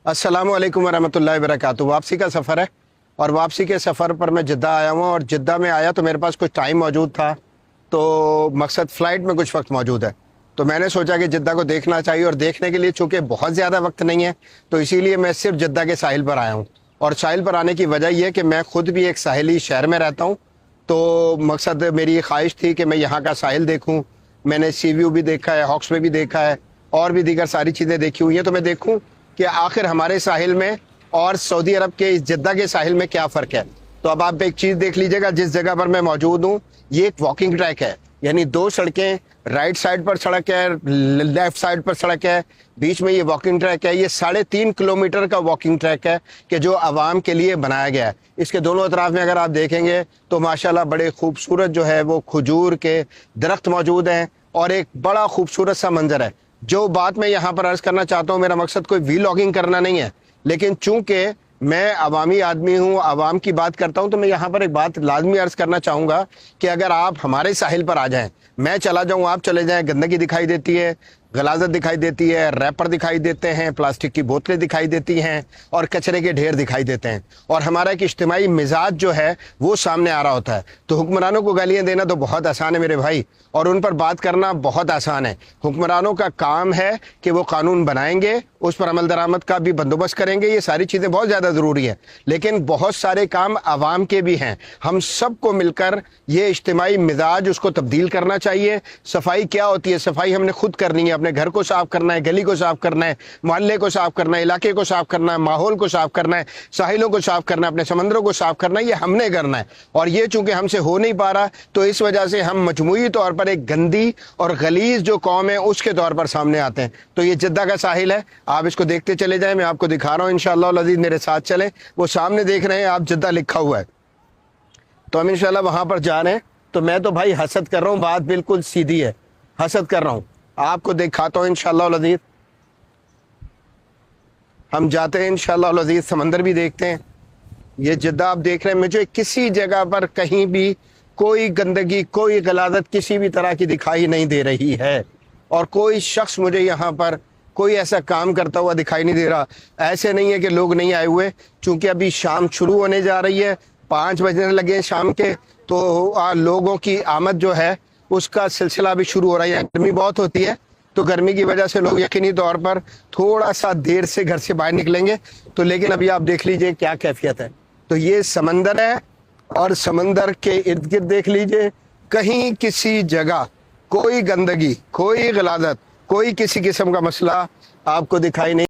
अस्सलामुअलैकुम वरहमतुल्लाहि वबरकातुहू। वापसी का सफ़र है और वापसी के सफ़र पर मैं जिद्दा आया हूँ और जिद्दा में आया तो मेरे पास कुछ टाइम मौजूद था, तो मकसद फ़्लाइट में कुछ वक्त मौजूद है, तो मैंने सोचा कि जिद्दा को देखना चाहिए और देखने के लिए चूँकि बहुत ज़्यादा वक्त नहीं है तो इसीलिए मैं सिर्फ जिद्दा के साहिल पर आया हूँ। और साहिल पर आने की वजह यह है कि मैं ख़ुद भी एक साहिली शहर में रहता हूँ, तो मकसद मेरी ख्वाहिश थी कि मैं यहाँ का साहिल देखूँ। मैंने सी व्यू भी देखा है, हॉक्स में भी देखा है और भी दीगर सारी चीज़ें देखी हुई हैं, तो मैं देखूँ कि आखिर हमारे साहिल में और सऊदी अरब के इस जिद्दा के साहिल में क्या फ़र्क है। तो अब आप एक चीज़ देख लीजिएगा, जिस जगह पर मैं मौजूद हूँ ये एक वॉकिंग ट्रैक है, यानी दो सड़कें, राइट साइड पर सड़क है, लेफ्ट साइड पर सड़क है, बीच में ये वॉकिंग ट्रैक है। ये 3.5 किलोमीटर का वॉकिंग ट्रैक है कि जो आवाम के लिए बनाया गया है। इसके दोनों अतराफ में अगर आप देखेंगे तो माशाल्लाह बड़े खूबसूरत जो है वो खजूर के दरख्त मौजूद हैं और एक बड़ा खूबसूरत सा मंजर है। जो बात मैं यहाँ पर अर्ज़ करना चाहता हूँ, मेरा मकसद कोई वीलॉगिंग करना नहीं है, लेकिन चूंकि मैं अवामी आदमी हूँ, आवाम की बात करता हूँ, तो मैं यहाँ पर एक बात लाजमी अर्ज़ करना चाहूँगा कि अगर आप हमारे साहिल पर आ जाएं, मैं चला जाऊँ, आप चले जाएं, गंदगी दिखाई देती है, गलाजत दिखाई देती है, रैपर दिखाई देते हैं, प्लास्टिक की बोतलें दिखाई देती हैं और कचरे के ढेर दिखाई देते हैं और हमारा एक इज्तिमाई मिजाज जो है वो सामने आ रहा होता है। तो हुक्मरानों को गालियाँ देना तो बहुत आसान है मेरे भाई, और उन पर बात करना बहुत आसान है। हुक्मरानों का काम है कि वो कानून बनाएंगे, उस पर अमल दरामद का भी बंदोबस्त करेंगे, ये सारी चीज़ें बहुत ज़्यादा ज़रूरी है, लेकिन बहुत सारे काम आवाम के भी हैं। हम सबको मिलकर ये इज्तिमाई मिजाज उसको तब्दील करना चाहिए। सफाई क्या होती है? सफाई हमने खुद करनी है, अपने घर को साफ करना है, गली को साफ करना है, मोहल्ले को साफ करना है, इलाके को साफ करना है, माहौल को साफ करना है, साहिलों को साफ करना है, अपने समंदरों को साफ करना है, ये हमने करना है। और ये चूंकि हमसे हो नहीं पा रहा तो इस वजह से हम मजमूई तौर पर एक गंदी और गलीज जो कौम है उसके तौर पर सामने आते हैं। तो ये जिद्दा का साहिल है, आप इसको देखते चले जाएं, मैं आपको दिखा रहा हूँ इंशाअल्लाह अज़ीज़, मेरे साथ चलें। वो सामने देख रहे हैं आप, जिद्दा लिखा हुआ है, तो हम इंशाअल्लाह वहां पर जा रहे हैं। तो मैं तो भाई हसद कर रहा हूँ, बात बिल्कुल सीधी है, हसद कर रहा हूँ, आपको दिखाता हूँ इंशाअल्लाह अज़ीज़। हम जाते हैं इंशाअल्लाह अज़ीज़, समंदर भी देखते हैं। ये जिद्दा आप देख रहे हैं, मुझे किसी जगह पर कहीं भी कोई गंदगी, कोई गलाजत किसी भी तरह की दिखाई नहीं दे रही है और कोई शख्स मुझे यहाँ पर कोई ऐसा काम करता हुआ दिखाई नहीं दे रहा। ऐसे नहीं है कि लोग नहीं आए हुए, चूंकि अभी शाम शुरू होने जा रही है, 5 बजने लगे शाम के, तो लोगों की आमद जो है उसका सिलसिला भी शुरू हो रहा है। गर्मी बहुत होती है, तो गर्मी की वजह से लोग यकीनी तौर पर थोड़ा सा देर से घर से बाहर निकलेंगे। तो लेकिन अभी आप देख लीजिए क्या कैफियत है। तो ये समंदर है और समंदर के इर्द गिर्द देख लीजिए, कहीं किसी जगह कोई गंदगी, कोई गलाजत, कोई किसी किस्म का मसला आपको दिखाई नहीं